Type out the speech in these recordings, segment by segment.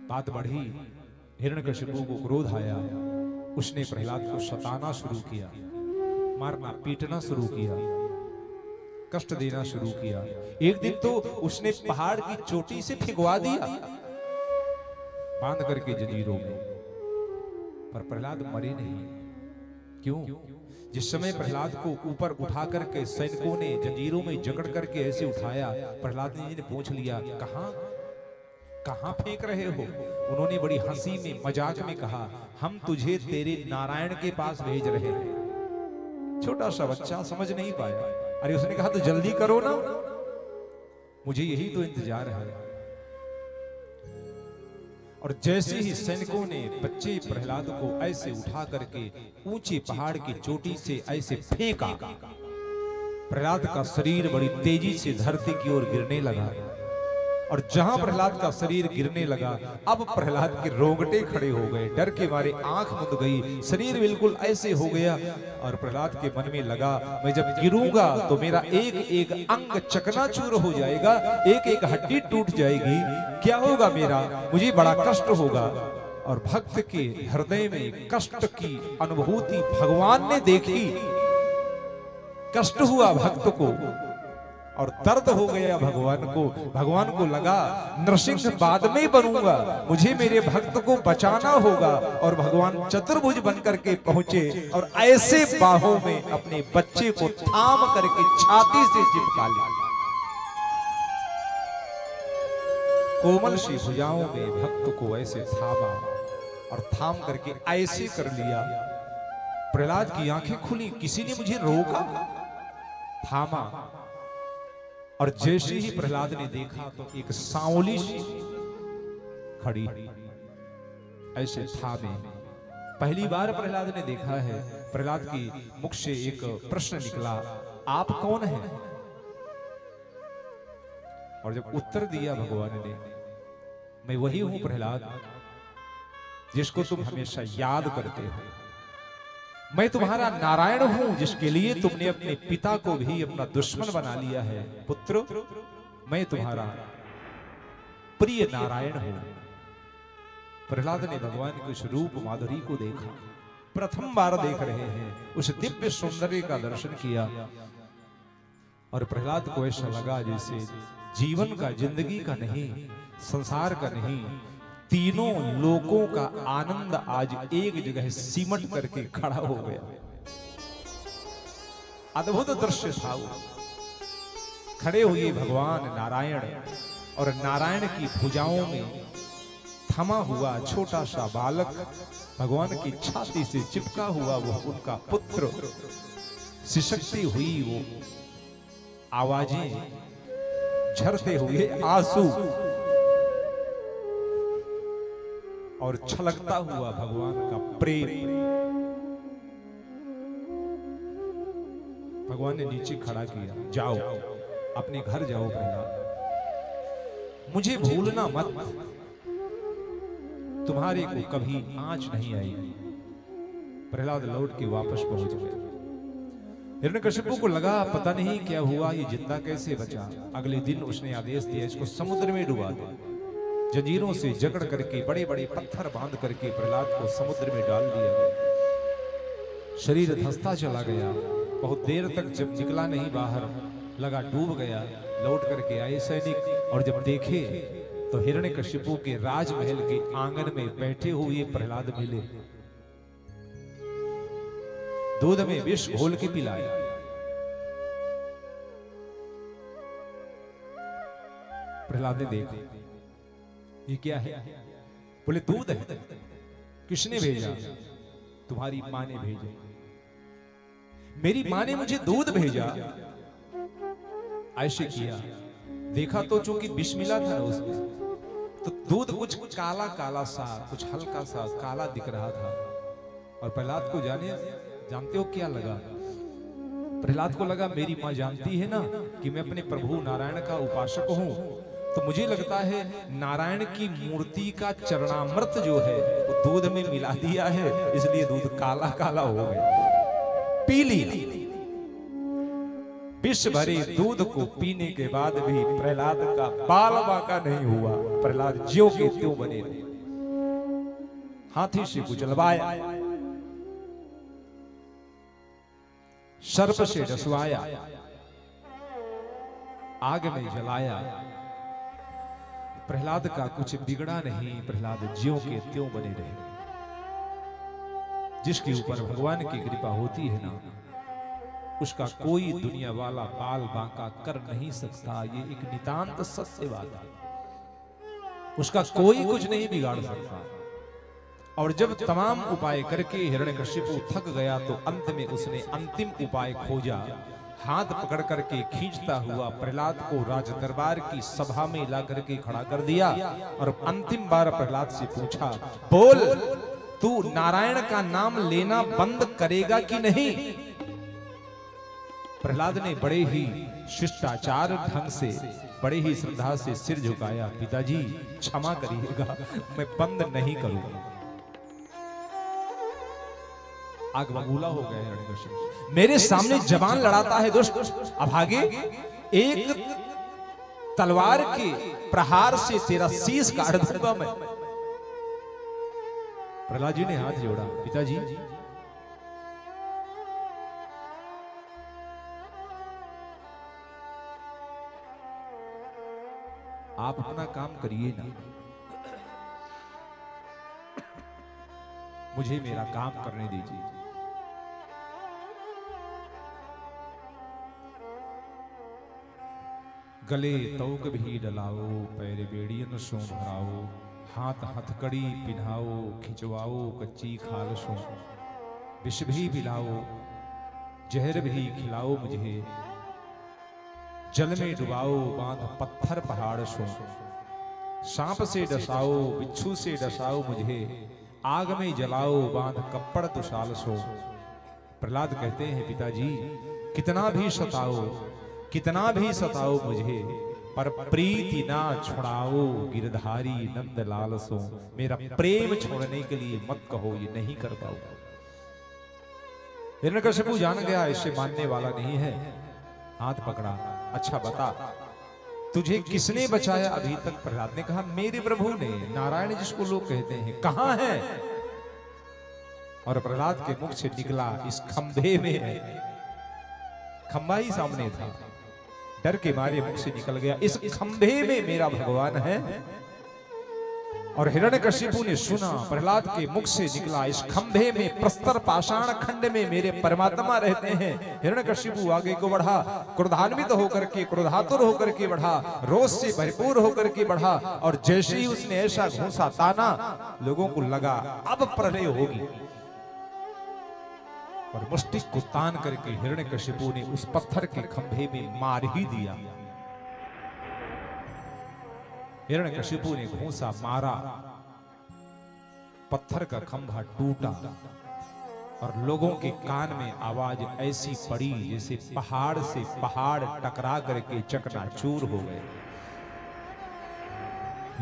बात बढ़ी, हिरण्यकशिपु को क्रोध आया, उसने प्रहलाद को सताना शुरू किया, मारना पीटना शुरू किया, कष्ट देना शुरू किया। एक दिन तो उसने पहाड़ की चोटी से फेंकवा दिया बांध करके जंजीरों में, पर प्रहलाद मरे नहीं। क्यों? जिस समय प्रहलाद को ऊपर उठा करके सैनिकों ने जंजीरों में जकड़ करके ऐसे उठाया, प्रहलाद जी ने पूछ लिया, कहां कहां फेंक रहे हो? उन्होंने बड़ी हंसी में मजाक में कहा, हम तुझे तेरे नारायण के पास भेज रहे हैं। छोटा सा बच्चा समझ नहीं पाया। अरे उसने कहा तो जल्दी करो ना, मुझे यही तो इंतजार है। और जैसे ही सैनिकों ने बच्चे प्रहलाद को ऐसे उठा करके ऊंचे पहाड़ की चोटी से ऐसे फेंका, प्रहलाद का शरीर बड़ी तेजी से धरती की ओर गिरने लगा। और जहां प्रहलाद का शरीर गिरने लगा, अब प्रहलाद के रोंगटे खड़े हो गए, डर के मारे आंख मुंद गई, शरीर बिल्कुल ऐसे हो गया। और प्रहलाद के मन में लगा, मैं जब गिरूंगा तो मेरा एक एक अंग चकनाचूर हो जाएगा, एक एक हड्डी टूट जाएगी, क्या होगा मेरा? मुझे बड़ा कष्ट होगा। और भक्त के हृदय में कष्ट की अनुभूति भगवान ने देखी, कष्ट हुआ भक्त को और दर्द हो गया भगवान को। भगवान को लगा नृसिंह बाद में बनूंगा, मुझे मेरे भक्त को बचाना होगा। और भगवान चतुर्भुज बनकर के पहुंचे और ऐसे बाहों में अपने बच्चे को थाम करके छाती से चिपका लिया। कोमल सी भुजाओं में भक्त को ऐसे थामा और थाम करके ऐसे कर लिया। प्रहलाद की आंखें खुली, किसी ने मुझे रोका, थामा। और जैसे ही प्रहलाद ने देखा तो एक सांवली खड़ी ऐसे थामे। पहली बार प्रहलाद ने देखा है। प्रहलाद की मुख से एक प्रश्न निकला, आप कौन हैं? और जब उत्तर दिया भगवान ने, मैं वही हूं प्रहलाद जिसको तुम हमेशा याद करते हो। मैं तुम्हारा नारायण हूं जिसके लिए तुमने अपने पिता को भी अपना दुश्मन बना लिया है। पुत्र, मैं तुम्हारा प्रिय नारायण हूं। प्रहलाद ने भगवान के उस रूप माधुरी को देखा, प्रथम बार देख रहे हैं, उस दिव्य सौंदर्य का दर्शन किया। और प्रहलाद को ऐसा लगा जैसे जीवन का, जिंदगी का नहीं, संसार का नहीं, तीनों लोकों का आनंद आज एक जगह सिमट करके खड़ा हो गया। अद्भुत दृश्य था वो। खड़े हुए भगवान नारायण और नारायण की भुजाओं में थमा हुआ छोटा सा बालक, भगवान की छाती से चिपका हुआ वो उनका पुत्र, सिसकती हुई वो आवाजें, झरते हुए आंसू और छलकता हुआ भगवान का प्रेम। भगवान ने नीचे खड़ा किया, जाओ अपने घर जाओ प्रहलाद, मुझे भूलना मत, तुम्हारे को कभी आंच नहीं आएगी। प्रहलाद लौट के वापस पहुंच गए। हिरण्यकशिपु को लगा पता नहीं क्या हुआ, ये जिंदा कैसे बचा। अगले दिन उसने आदेश दिया, इसको समुद्र में डुबा दो। जंजीरों से जकड़ करके बड़े बड़े पत्थर बांध करके प्रहलाद को समुद्र में डाल दिया गया। शरीर धंसता चला गया। बहुत देर तक जब निकला नहीं बाहर, लगा डूब गया। लौट करके आए सैनिक और जब देखे तो हिरण्यकशिपु के राजमहल के आंगन में बैठे हुए प्रहलाद मिले। दूध में विष घोल के पिलाया। प्रहलाद ने देखा, ये क्या है? बोले दूध है। किसने भेजा? तुम्हारी मां ने भेजा। मेरी मां ने मुझे दूध भेजा। ऐसे किया, देखा तो चूंकि विष मिला था ना उसमें, तो दूध कुछ काला काला सा, कुछ हल्का सा काला दिख रहा था। और प्रहलाद को जानते हो क्या लगा? प्रहलाद को लगा मेरी मां जानती है ना कि मैं अपने प्रभु नारायण का उपासक हूं, तो मुझे लगता है नारायण की मूर्ति का चरणामृत जो है वो दूध में मिला दिया है, इसलिए दूध काला काला हो गया। पी ली। विष भरे दूध को पीने के बाद भी प्रहलाद का बाल बांका नहीं हुआ। प्रहलाद ज्यों के त्यों बने रहे। हाथी से कुचलवाया, सर्प से डसवाया, आग में जलाया। प्रहलाद का कुछ बिगड़ा नहीं, प्रहलाद ज्यों के त्यों बने रहे। जिसके ऊपर भगवान की कृपा होती है ना, उसका कोई दुनिया वाला बाल बांका कर नहीं सकता। ये एक नितांत सत्य बात है। उसका कोई कुछ नहीं बिगाड़ सकता। और जब तमाम उपाय करके हिरण्यकशिपु थक गया तो अंत में उसने अंतिम उपाय खोजा। हाथ पकड़ करके खींचता हुआ प्रहलाद को राज दरबार की सभा में ला करके खड़ा कर दिया और अंतिम बार प्रहलाद से पूछा, बोल तू नारायण का नाम लेना बंद करेगा कि नहीं? प्रहलाद ने बड़े ही शिष्टाचार ढंग से, बड़े ही श्रद्धा से सिर झुकाया। पिताजी क्षमा करिएगा, मैं बंद नहीं करूंगा। आग बबूला हो गए हिरण्यकशिपु। मेरे सामने जवान लड़ाता है दुष्ट, अभागे, एक तलवार के प्रहार से तेरा शीश काट दूंगा मैं। प्रहलाद जी ने हाथ जोड़ा, पिताजी आप अपना काम करिए ना, मुझे मेरा काम करने दीजिए। गले तौक भी डलाओ, पैर बेड़ियन सो भराओ, हाथ हथकड़ी पिन्हाओ, खिंचवाओ कच्ची खाल सो, विष भी पिलाओ, जहर भी खिलाओ मुझे, जल में डुबाओ बांध पत्थर पहाड़ सो, सांप से डसाओ बिच्छू से डसाओ मुझे, आग में जलाओ बांध कप्पड़ तुषाल सो। प्रहलाद कहते हैं, पिताजी कितना भी सताओ, कितना भी सताओ मुझे, पर प्रीति ना छुड़ाओ गिरधारी नंद लाल सो। मेरा प्रेम छोड़ने के लिए मत कहो, ये नहीं कर पाऊंगा। हिरण्यकशिपु जान गया इससे मानने वाला नहीं है। हाथ पकड़ा, अच्छा बता तुझे किसने बचाया अभी तक? प्रहलाद ने कहा, मेरे प्रभु ने, नारायण जिसको लोग कहते हैं। कहां है? और प्रहलाद के मुख से निकला, इस खंभे में है। खंभा ही सामने था, डर के मारे मुख से निकल गया, इस खंभे में मेरा भगवान है। और हिरण्यकशिपु ने सुना, प्रहलाद के मुख से निकला, इस खंभे में प्रस्तर पाषाण खंड में मेरे परमात्मा रहते हैं। हिरण्यकशिपु आगे को बढ़ा, क्रोधान्वित होकर के, क्रोधातुर होकर के बढ़ा, रोष से भरपूर होकर के बढ़ा। और जैसे ही उसने ऐसा घूंसा ताना, लोगों को लगा अब प्रलय होगी। और मुष्टि को तान करके हिरण्यकशिपु ने उस पत्थर के खंभे में मार ही दिया। हिरण्यकशिपु ने घूंसा मारा, पत्थर का खंभा टूटा और लोगों के कान में आवाज ऐसी पड़ी जैसे पहाड़ से पहाड़ टकरा करके चकनाचूर हो गए।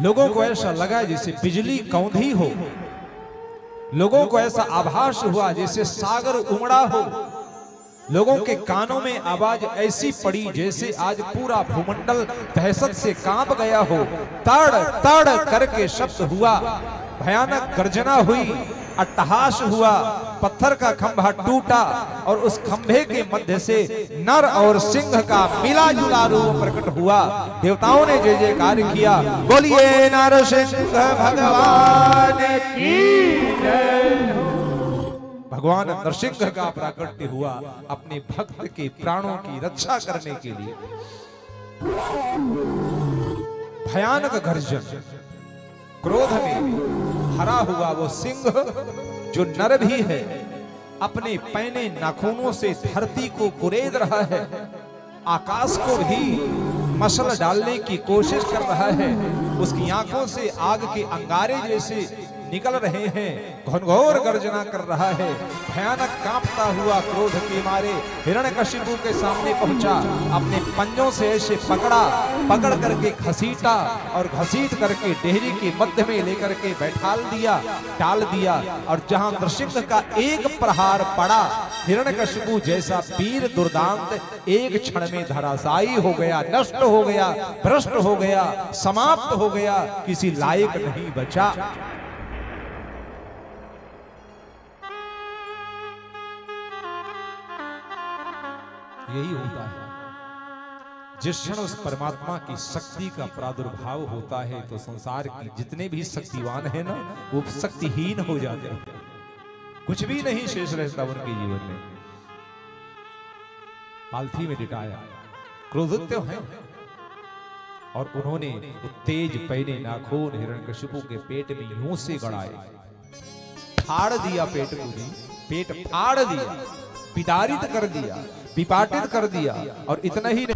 लोगों को ऐसा लगा जैसे बिजली कौंधी हो, लोगों को ऐसा आभास हुआ जैसे सागर उमड़ा हो। लोगों के कानों में आवाज ऐसी पड़ी जैसे आज पूरा भूमंडल दहशत से कांप गया हो। तड़ तड़ करके शब्द हुआ, भयानक गर्जना हुई, अट्टहास हुआ, पत्थर का खंभा टूटा और उस खंभे के मध्य से नर और सिंह का मिला जुला रूप प्रकट हुआ। देवताओं ने जय जयकार किया, बोलिए नरसिंह भगवान की जय। भगवान नरसिंह का प्राकट्य हुआ अपने भक्त के प्राणों की रक्षा करने के लिए। भयानक गर्जन, क्रोध में भरा हुआ वो सिंह जो नर भी है, अपने पैने नाखूनों से धरती को कुरेद रहा है, आकाश को भी मसल डालने की कोशिश कर रहा है। उसकी आंखों से आग के अंगारे जैसे निकल रहे हैं, घनघोर गर्जना कर रहा है। भयानक कांपता हुआ क्रोध के मारे हिरण्यकशिपु के सामने पहुंचा, अपने पंजों से ऐसे पकड़ करके घसीटा और घसीट करके डेहरी के मध्य में लेकर के बैठाल दिया, डाल दिया। और जहां नरसिंह का एक प्रहार पड़ा, हिरण्यकशिपु जैसा वीर दुर्दांत एक क्षण में धराशायी हो गया, नष्ट हो गया, भ्रष्ट हो गया, समाप्त हो गया, किसी लायक नहीं बचा। यही होता है, जिस क्षण उस परमात्मा की शक्ति का प्रादुर्भाव होता है तो संसार की जितने भी शक्तिवान है ना वो शक्तिहीन हो जाते हैं, कुछ भी नहीं शेष रहता उनके जीवन में। पालथी में लिटाया, क्रोधोत्य है, और उन्होंने तेज पैने नाखून हिरण्यकशिपु के पेट में यूं से गड़ाए, फाड़ दिया पेट को भी, पेट फाड़ दिया, विदारित कर दिया, विपाटित कर दिया। और इतना ही नहीं,